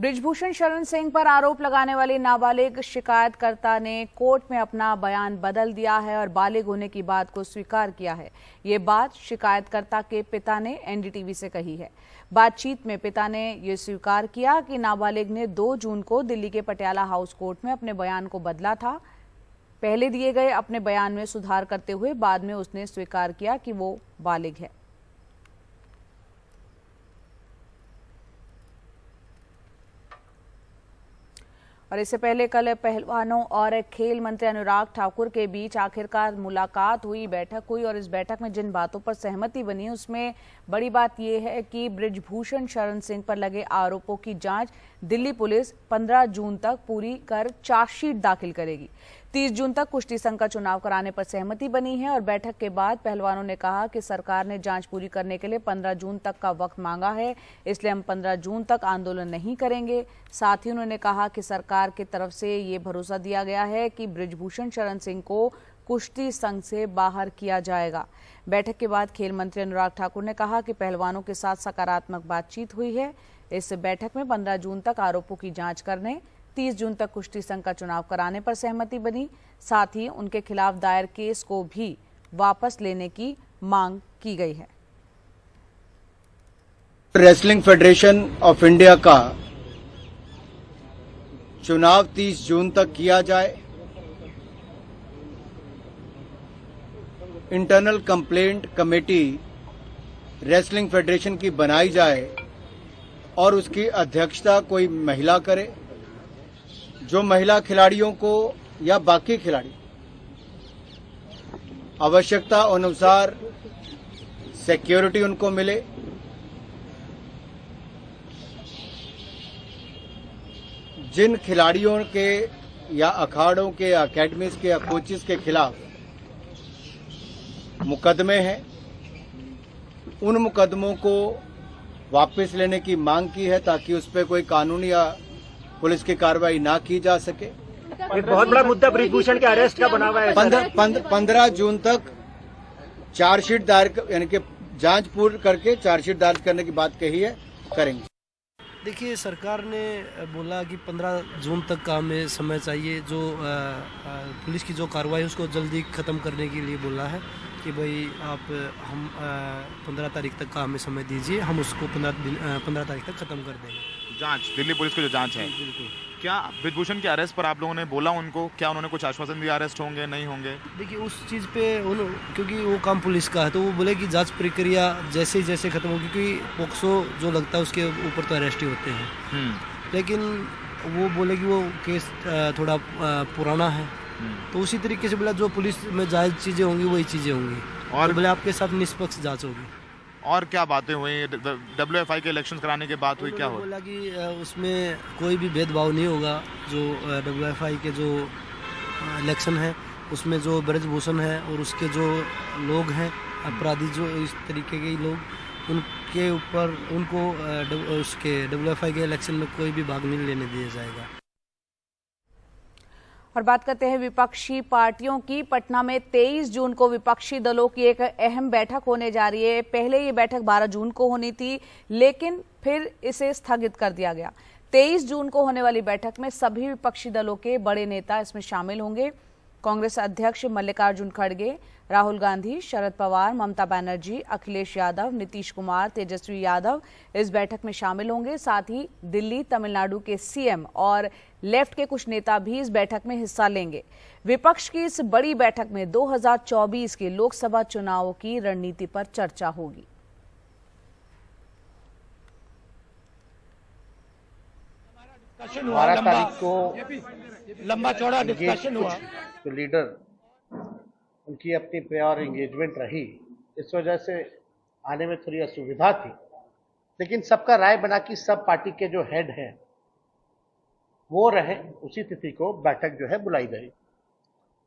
बृजभूषण शरण सिंह पर आरोप लगाने वाली नाबालिग शिकायतकर्ता ने कोर्ट में अपना बयान बदल दिया है और बालिग होने की बात को स्वीकार किया है। ये बात शिकायतकर्ता के पिता ने एनडीटीवी से कही है। बातचीत में पिता ने ये स्वीकार किया कि नाबालिग ने 2 जून को दिल्ली के पटियाला हाउस कोर्ट में अपने बयान को बदला था। पहले दिए गए अपने बयान में सुधार करते हुए बाद में उसने स्वीकार किया कि वो बालिग है। और इससे पहले कल पहलवानों और खेल मंत्री अनुराग ठाकुर के बीच आखिरकार मुलाकात हुई, बैठक हुई और इस बैठक में जिन बातों पर सहमति बनी उसमें बड़ी बात यह है कि बृजभूषण शरण सिंह पर लगे आरोपों की जांच दिल्ली पुलिस 15 जून तक पूरी कर चार्जशीट दाखिल करेगी। 30 जून तक कुश्ती संघ का चुनाव कराने पर सहमति बनी है और बैठक के बाद पहलवानों ने कहा कि सरकार ने जांच पूरी करने के लिए 15 जून तक का वक्त मांगा है, इसलिए हम 15 जून तक आंदोलन नहीं करेंगे। साथ ही उन्होंने कहा कि सरकार की तरफ से ये भरोसा दिया गया है कि बृजभूषण शरण सिंह को कुश्ती संघ से बाहर किया जाएगा। बैठक के बाद खेल मंत्री अनुराग ठाकुर ने कहा कि पहलवानों के साथ सकारात्मक बातचीत हुई है। इस बैठक में 15 जून तक आरोपों की जांच करने, 30 जून तक कुश्ती संघ का चुनाव कराने पर सहमति बनी। साथ ही उनके खिलाफ दायर केस को भी वापस लेने की मांग की गई है। रेसलिंग फेडरेशन ऑफ इंडिया का चुनाव 30 जून तक किया जाए। Internal complaint committee wrestling federation की बनाई जाए और उसकी अध्यक्षता कोई महिला करे, जो महिला खिलाड़ियों को या बाकी खिलाड़ी आवश्यकता अनुसार सिक्योरिटी उनको मिले, जिन खिलाड़ियों के या अखाड़ों के या अकेडमीज के या कोचेस के खिलाफ मुकदमे हैं, उन मुकदमों को वापस लेने की मांग की है ताकि उस पर कोई कानूनी या पुलिस की कार्रवाई ना की जा सके। एक बहुत बड़ा मुद्दा बृजभूषण के अरेस्ट का बना हुआ है। 15 जून तक चार्जशीट दायर यानी कि जांच पूर्ण करके चार्जशीट दायर करने की बात कही है, करेंगे। देखिए, सरकार ने बोला कि 15 जून तक का हमें समय चाहिए। जो पुलिस की जो कार्रवाई उसको जल्दी ख़त्म करने के लिए बोला है कि भाई हम 15 तारीख तक का हमें समय दीजिए, हम उसको 15 तारीख तक ख़त्म कर देंगे। जांच, दिल्ली पुलिस की जो जांच है, बिल्कुल। क्या बृजभूषण के अरेस्ट पर आप लोगों ने बोला उनको, क्या उन्होंने कुछ आश्वासन दिया अरेस्ट होंगे नहीं होंगे? देखिए, उस चीज़ पे क्योंकि वो काम पुलिस का है तो वो बोले कि जांच प्रक्रिया जैसे जैसे ख़त्म होगी, क्योंकि पोक्सो जो लगता है उसके ऊपर तो अरेस्ट ही होते हैं। लेकिन वो बोले कि वो केस थोड़ा पुराना है, तो उसी तरीके से बोला जो पुलिस में जायज़ चीज़ें होंगी वही चीज़ें होंगी और तो बोले आपके साथ निष्पक्ष जाँच होगी। और क्या बातें हुई? WFI के इलेक्शंस कराने के बाद हुई, क्या हुआ? बोला कि उसमें कोई भी भेदभाव नहीं होगा। जो WFI के जो इलेक्शन है उसमें जो बृजभूषण है और उसके जो लोग हैं अपराधी, जो इस तरीके के लोग, उनके ऊपर उनको उसके WFI के इलेक्शन में कोई भी भाग नहीं लेने दिया जाएगा। और बात करते हैं विपक्षी पार्टियों की। पटना में 23 जून को विपक्षी दलों की एक अहम बैठक होने जा रही है। पहले ये बैठक 12 जून को होनी थी, लेकिन फिर इसे स्थगित कर दिया गया। 23 जून को होने वाली बैठक में सभी विपक्षी दलों के बड़े नेता इसमें शामिल होंगे। कांग्रेस अध्यक्ष मल्लिकार्जुन खड़गे, राहुल गांधी, शरद पवार, ममता बनर्जी, अखिलेश यादव, नीतीश कुमार, तेजस्वी यादव इस बैठक में शामिल होंगे। साथ ही दिल्ली, तमिलनाडु के सीएम और लेफ्ट के कुछ नेता भी इस बैठक में हिस्सा लेंगे। विपक्ष की इस बड़ी बैठक में 2024 के लोकसभा चुनावों की रणनीति पर चर्चा होगी। 12 तारीख को लंबा चौड़ा डिस्कशन हुआ, तो लीडर उनकी अपनी प्रायर एंगेजमेंट रही, इस वजह से आने में थोड़ी असुविधा थी। लेकिन सबका राय बना कि सब पार्टी के जो हेड हैं वो रहे, उसी तिथि को बैठक जो है बुलाई गई।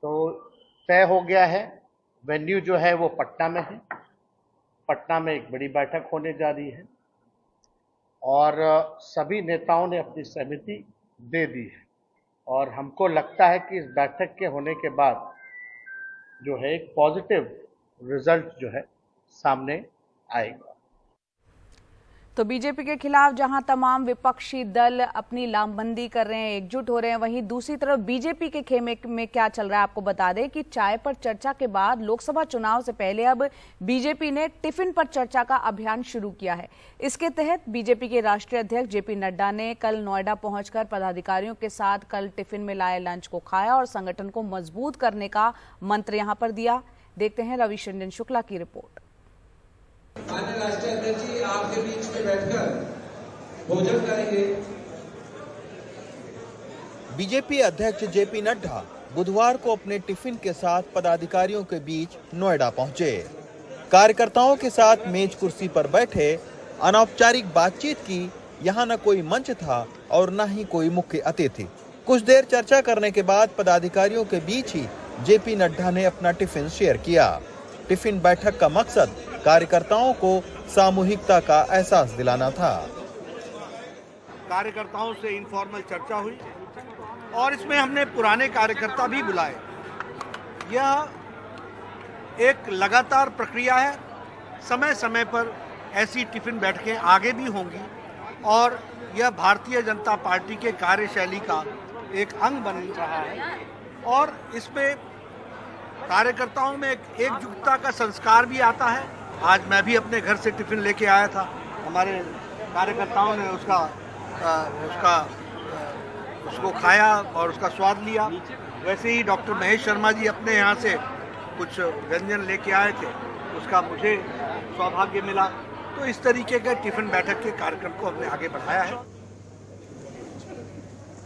तो तय हो गया है, वेन्यू जो है वो पटना में है। पटना में एक बड़ी बैठक होने जा रही है और सभी नेताओं ने अपनी सहमति दे दी है और हमको लगता है कि इस बैठक के होने के बाद जो है एक पॉजिटिव रिजल्ट जो है सामने आएगा। तो बीजेपी के खिलाफ जहां तमाम विपक्षी दल अपनी लामबंदी कर रहे हैं, एकजुट हो रहे हैं, वहीं दूसरी तरफ बीजेपी के खेमे में क्या चल रहा है आपको बता दें कि चाय पर चर्चा के बाद लोकसभा चुनाव से पहले अब बीजेपी ने टिफिन पर चर्चा का अभियान शुरू किया है। इसके तहत बीजेपी के राष्ट्रीय अध्यक्ष जेपी नड्डा ने कल नोएडा पहुंचकर पदाधिकारियों के साथ कल टिफिन में लाए लंच को खाया और संगठन को मजबूत करने का मंत्र यहां पर दिया। देखते हैं रविश रंजन शुक्ला की रिपोर्ट। माननीय राष्ट्रीय अध्यक्ष जी आपके बीच में बैठकर भोजन करेंगे। बीजेपी अध्यक्ष जेपी नड्डा बुधवार को अपने टिफिन के साथ पदाधिकारियों के बीच नोएडा पहुंचे। कार्यकर्ताओं के साथ मेज कुर्सी पर बैठे अनौपचारिक बातचीत की। यहां न कोई मंच था और न ही कोई मुख्य अतिथि। कुछ देर चर्चा करने के बाद पदाधिकारियों के बीच ही जेपी नड्डा ने अपना टिफिन शेयर किया। टिफिन बैठक का मकसद कार्यकर्ताओं को सामूहिकता का एहसास दिलाना था। कार्यकर्ताओं से इनफॉर्मल चर्चा हुई और इसमें हमने पुराने कार्यकर्ता भी बुलाए। यह एक लगातार प्रक्रिया है। समय समय पर ऐसी टिफिन बैठकें आगे भी होंगी और यह भारतीय जनता पार्टी के कार्यशैली का एक अंग बन रहा है और इसमें कार्यकर्ताओं में एकजुटता का संस्कार भी आता है। आज मैं भी अपने घर से टिफिन लेके आया था। हमारे कार्यकर्ताओं ने उसको खाया और उसका स्वाद लिया। वैसे ही डॉक्टर महेश शर्मा जी अपने यहाँ से कुछ व्यंजन लेके आए थे, उसका मुझे सौभाग्य मिला। तो इस तरीके के टिफिन बैठक के कार्यक्रम को हमने आगे बढ़ाया है।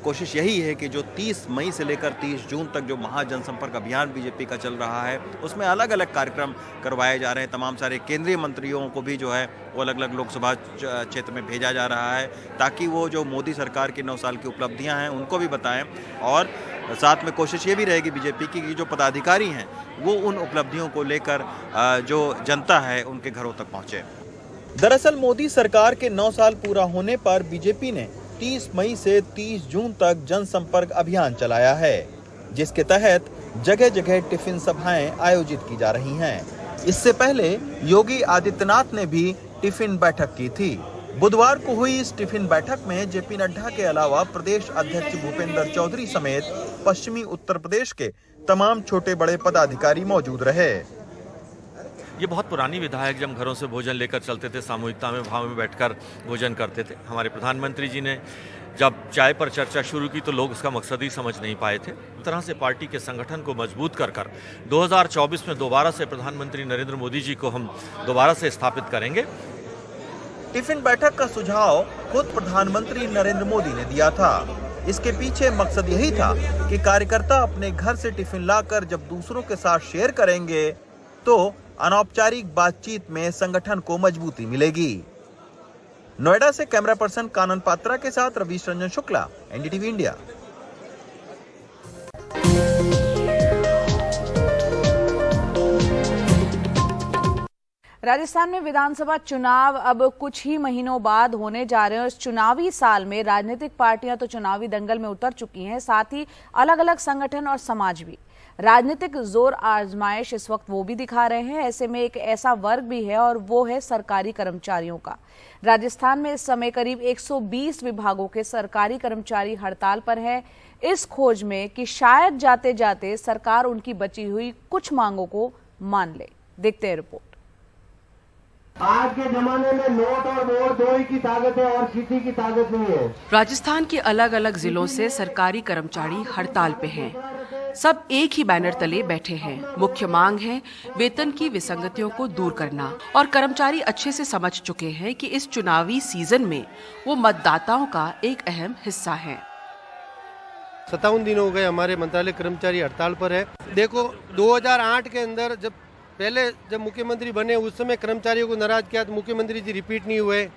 कोशिश यही है कि जो 30 मई से लेकर 30 जून तक जो महाजनसंपर्क अभियान बीजेपी का चल रहा है, उसमें अलग अलग कार्यक्रम करवाए जा रहे हैं। तमाम सारे केंद्रीय मंत्रियों को भी जो है वो अलग अलग लोकसभा क्षेत्र में भेजा जा रहा है ताकि वो जो मोदी सरकार की 9 साल की उपलब्धियां हैं उनको भी बताएं और साथ में कोशिश ये भी रहेगी बीजेपी की कि जो पदाधिकारी हैं वो उन उपलब्धियों को लेकर जो जनता है उनके घरों तक पहुँचे। दरअसल मोदी सरकार के 9 साल पूरा होने पर बीजेपी ने 30 मई से 30 जून तक जनसंपर्क अभियान चलाया है, जिसके तहत जगह जगह टिफिन सभाएं आयोजित की जा रही हैं। इससे पहले योगी आदित्यनाथ ने भी टिफिन बैठक की थी। बुधवार को हुई इस टिफिन बैठक में जेपी नड्डा के अलावा प्रदेश अध्यक्ष भूपेंद्र चौधरी समेत पश्चिमी उत्तर प्रदेश के तमाम छोटे बड़े पदाधिकारी मौजूद रहे। ये बहुत पुरानी विधा है कि हम घरों से भोजन लेकर चलते थे, सामूहिकता में भाव में बैठकर भोजन करते थे। हमारे प्रधानमंत्री जी ने जब चाय पर चर्चा शुरू की तो लोग उसका मकसद ही समझ नहीं पाए थे। इस तरह से पार्टी के संगठन को मजबूत कर 2024 में दोबारा से प्रधानमंत्री नरेंद्र मोदी जी को हम दोबारा से स्थापित करेंगे। टिफिन बैठक का सुझाव खुद प्रधानमंत्री नरेंद्र मोदी ने दिया था। इसके पीछे मकसद यही था कि कार्यकर्ता अपने घर से टिफिन लाकर जब दूसरों के साथ शेयर करेंगे तो अनौपचारिक बातचीत में संगठन को मजबूती मिलेगी। नोएडा से कैमरा पर्सन कानन पात्रा के साथ रविश रंजन शुक्ला, एनडीटीवी इंडिया। राजस्थान में विधानसभा चुनाव अब कुछ ही महीनों बाद होने जा रहे हैं। इस चुनावी साल में राजनीतिक पार्टियां तो चुनावी दंगल में उतर चुकी हैं, साथ ही अलग अलग संगठन और समाज भी। राजनीतिक जोर आजमाइश इस वक्त वो भी दिखा रहे हैं। ऐसे में एक ऐसा वर्ग भी है और वो है सरकारी कर्मचारियों का। राजस्थान में इस समय करीब 120 विभागों के सरकारी कर्मचारी हड़ताल पर हैं, इस खोज में कि शायद जाते जाते सरकार उनकी बची हुई कुछ मांगों को मान ले। देखते हैं रिपोर्ट। आज के जमाने में नोट और वोट दो ही की ताकत है और किसी की ताकत नहीं है। राजस्थान के अलग अलग जिलों से सरकारी कर्मचारी हड़ताल पे हैं। सब एक ही बैनर तले बैठे हैं। मुख्य मांग है वेतन की विसंगतियों को दूर करना और कर्मचारी अच्छे से समझ चुके हैं कि इस चुनावी सीजन में वो मतदाताओं का एक अहम हिस्सा हैं। 57 दिन हो गए हमारे मंत्रालय कर्मचारी हड़ताल पर है। देखो 2008 के अंदर जब मुख्यमंत्री बने उस समय कर्मचारियों को नाराज किया तो मुख्यमंत्री जी रिपीट नहीं हुए।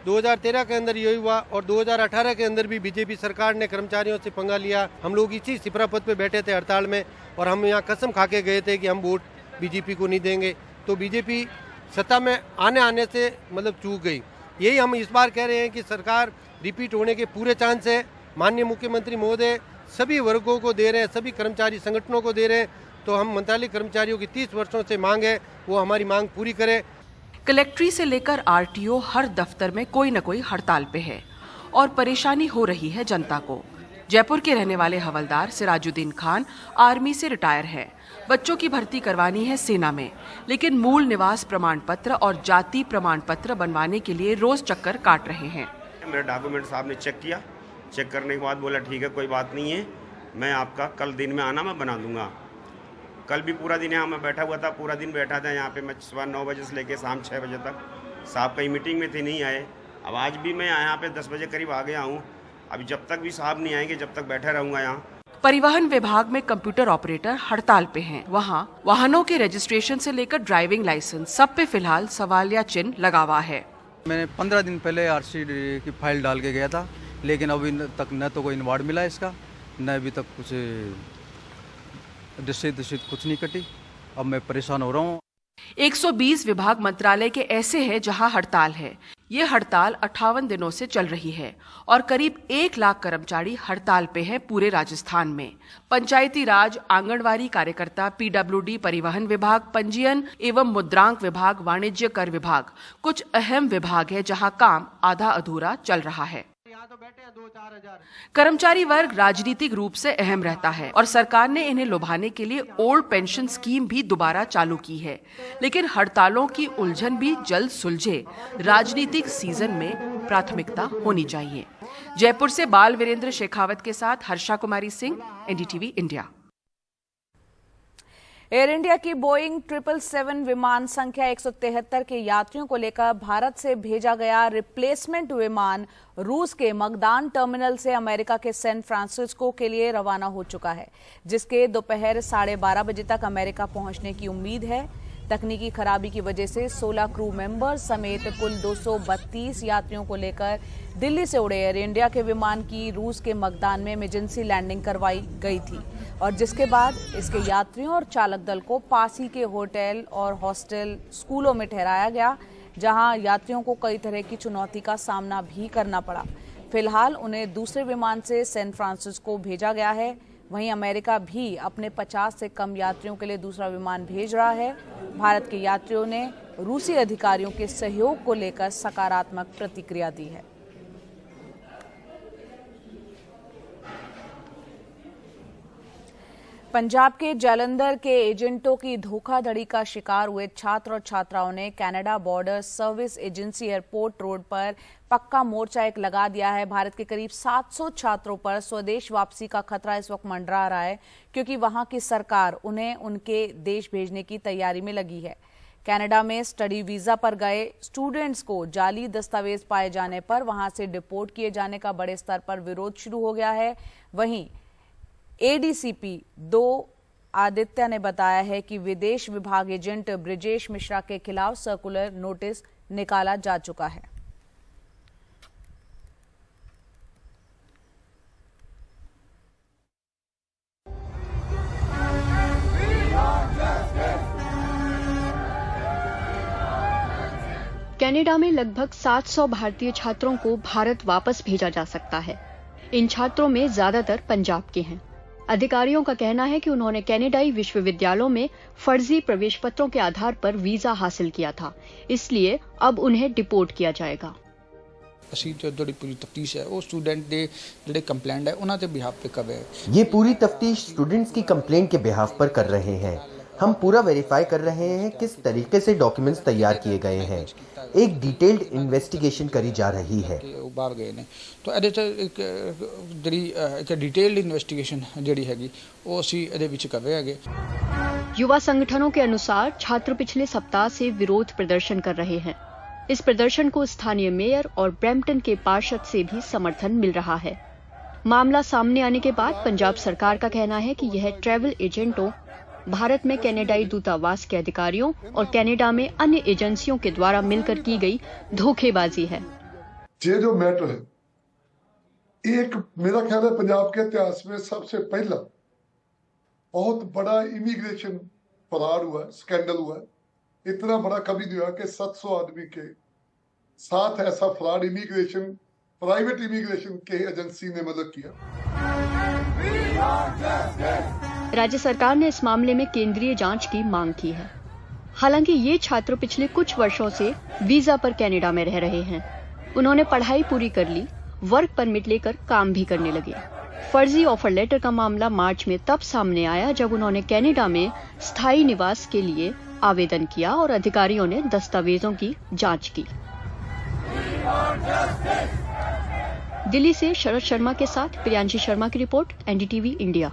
2013 के अंदर यही हुआ और 2018 के अंदर भी बीजेपी सरकार ने कर्मचारियों से पंगा लिया। हम लोग इसी सिपरा पद पे बैठे थे हड़ताल में और हम यहाँ कसम खा के गए थे कि हम वोट बीजेपी को नहीं देंगे। तो बीजेपी सत्ता में आने से चूक गई। यही हम इस बार कह रहे हैं कि सरकार रिपीट होने के पूरे चांस है। माननीय मुख्यमंत्री महोदय सभी वर्गों को दे रहे हैं, सभी कर्मचारी संगठनों को दे रहे हैं। तो हम मंत्रालय कर्मचारियों की 30 वर्षों से मांग है वो हमारी मांग पूरी करें। कलेक्ट्री से लेकर आरटीओ हर दफ्तर में कोई न कोई हड़ताल पे है और परेशानी हो रही है जनता को। जयपुर के रहने वाले हवलदार सिराजुद्दीन खान आर्मी से रिटायर हैं। बच्चों की भर्ती करवानी है सेना में, लेकिन मूल निवास प्रमाण पत्र और जाति प्रमाण पत्र बनवाने के लिए रोज चक्कर काट रहे हैं। मेरे डॉक्यूमेंट साहब ने चेक किया, चेक करने के बाद बोला ठीक है कोई बात नहीं है, मैं आपका कल दिन में आना मैं बना दूंगा। कल भी पूरा दिन यहाँ मैं बैठा हुआ था, पूरा दिन बैठा था यहाँ पे मैं सुबह 9 बजे से लेकर शाम 6 बजे तक। साहब कहीं मीटिंग में थे नहीं आए। अब आज भी मैं यहाँ पे 10 बजे करीब आ गया हूँ। अभी जब तक भी साहब नहीं आएंगे जब तक बैठा रहूँगा यहाँ। परिवहन विभाग में कंप्यूटर ऑपरेटर हड़ताल पे हैं। वहाँ वाहनों के रजिस्ट्रेशन से लेकर ड्राइविंग लाइसेंस सब पे फिलहाल सवालिया चिन्ह लगा हुआ है। मैंने 15 दिन पहले आरसी की फाइल डाल के गया था, लेकिन अभी तक न तो कोई अवार्ड मिला इसका, न अभी तक कुछ रसीद कुछ नहीं कटी। अब मैं परेशान हो रहा हूँ। 120 विभाग मंत्रालय के ऐसे हैं जहां हड़ताल है। ये हड़ताल 58 दिनों से चल रही है और करीब 1 लाख कर्मचारी हड़ताल पे हैं पूरे राजस्थान में। पंचायती राज, आंगनवाड़ी कार्यकर्ता, पीडब्ल्यूडी, परिवहन विभाग, पंजीयन एवं मुद्रांक विभाग, वाणिज्य कर विभाग कुछ अहम विभाग है जहां काम आधा अधूरा चल रहा है। कर्मचारी वर्ग राजनीतिक रूप से अहम रहता है और सरकार ने इन्हें लुभाने के लिए ओल्ड पेंशन स्कीम भी दोबारा चालू की है, लेकिन हड़तालों की उलझन भी जल्द सुलझे। राजनीतिक सीजन में प्राथमिकता होनी चाहिए। जयपुर से बाल वीरेंद्र शेखावत के साथ Harsha Kumari Singh, NDTV India. Air India की बोइंग 777 विमान संख्या 173 के यात्रियों को लेकर भारत से भेजा गया रिप्लेसमेंट विमान रूस के मगदान टर्मिनल से अमेरिका के सैन फ्रांसिस्को के लिए रवाना हो चुका है, जिसके दोपहर 12:30 बजे तक अमेरिका पहुंचने की उम्मीद है। तकनीकी खराबी की वजह से 16 क्रू मेंबर समेत कुल 232 यात्रियों को लेकर दिल्ली से उड़े एयर इंडिया के विमान की रूस के मगदान में इमरजेंसी लैंडिंग करवाई गई थी और जिसके बाद इसके यात्रियों और चालक दल को पास ही के होटल और हॉस्टल, स्कूलों में ठहराया गया, जहां यात्रियों को कई तरह की चुनौती का सामना भी करना पड़ा। फिलहाल उन्हें दूसरे विमान से सैन फ्रांसिस्को भेजा गया है। वहीं अमेरिका भी अपने 50 से कम यात्रियों के लिए दूसरा विमान भेज रहा है। भारत के यात्रियों ने रूसी अधिकारियों के सहयोग को लेकर सकारात्मक प्रतिक्रिया दी है। पंजाब के जालंधर के एजेंटों की धोखाधड़ी का शिकार हुए छात्र और छात्राओं ने Canada border service agency airport road पर पक्का मोर्चा एक लगा दिया है। भारत के करीब 700 छात्रों पर स्वदेश वापसी का खतरा इस वक्त मंडरा रहा है, क्योंकि वहां की सरकार उन्हें उनके देश भेजने की तैयारी में लगी है। कनाडा में स्टडी वीजा पर गए स्टूडेंट्स को जाली दस्तावेज पाए जाने पर वहां से डिपोर्ट किए जाने का बड़े स्तर पर विरोध शुरू हो गया है। वहीं एडीसीपी 2 आदित्य ने बताया है कि विदेश विभाग एजेंट ब्रिजेश मिश्रा के खिलाफ सर्कुलर नोटिस निकाला जा चुका है। कनाडा में लगभग 700 भारतीय छात्रों को भारत वापस भेजा जा सकता है। इन छात्रों में ज्यादातर पंजाब के हैं। अधिकारियों का कहना है कि उन्होंने कनाडाई विश्वविद्यालयों में फर्जी प्रवेश पत्रों के आधार पर वीजा हासिल किया था, इसलिए अब उन्हें डिपोर्ट किया जाएगा। ਅਸੀਂ ਜਿਹੜੀ पूरी तफ्तीश है वो स्टूडेंट ਦੇ ਜਿਹੜੇ ਕੰਪਲੇਂਟ है ਉਹਨਾਂ ਦੇ ਬਿਹਾਫ पे कर रहे हैं। ये पूरी तफ्तीश स्टूडेंट्स की कंप्लेंट के बिहाफ पर कर रहे हैं। हम पूरा वेरीफाई कर रहे हैं किस तरीके से डॉक्यूमेंट्स तैयार किए गए हैं। एक डिटेल्ड इन्वेस्टिगेशन करी जा रही है। बाहर गए ने तो ਇਹਦੇ ਚ ਇੱਕ डिटेल्ड इन्वेस्टिगेशन ਜਿਹੜੀ ਹੈਗੀ ਉਹ ਅਸੀਂ ਇਹਦੇ ਵਿੱਚ ਕਰ ਰਹੇ ਹੈਗੇ। युवा संगठनों के अनुसार छात्र पिछले सप्ताह से विरोध प्रदर्शन कर रहे हैं। इस प्रदर्शन को स्थानीय मेयर और ब्रैम्पटन के पार्षद से भी समर्थन मिल रहा है। मामला सामने आने के बाद पंजाब सरकार का कहना है कि यह ट्रैवल एजेंटों, भारत में कनाडाई दूतावास के अधिकारियों और कनाडा में अन्य एजेंसियों के द्वारा मिलकर की गई धोखेबाजी है। ये जो मैटर है, एक मेरा ख्याल है पंजाब के इतिहास में सबसे पहला बहुत बड़ा इमिग्रेशन फराड हुआ, स्कैंडल हुआ। इतना बड़ा कभी नहीं हुआ कि 700 आदमी के साथ ऐसा फ्रॉड इमिग्रेशन, प्राइवेट इमिग्रेशन के एजेंसी ने मदद किया। राज्य सरकार ने इस मामले में केंद्रीय जांच की मांग की है। हालांकि ये छात्र पिछले कुछ वर्षों से वीजा पर कनाडा में रह रहे हैं। उन्होंने पढ़ाई पूरी कर ली, वर्क परमिट लेकर काम भी करने लगे। फर्जी ऑफर लेटर का मामला मार्च में तब सामने आया जब उन्होंने कनाडा में स्थायी निवास के लिए आवेदन किया और अधिकारियों ने दस्तावेजों की जांच की। दिल्ली से शरद शर्मा के साथ प्रियांशी शर्मा की रिपोर्ट, एनडीटीवी इंडिया।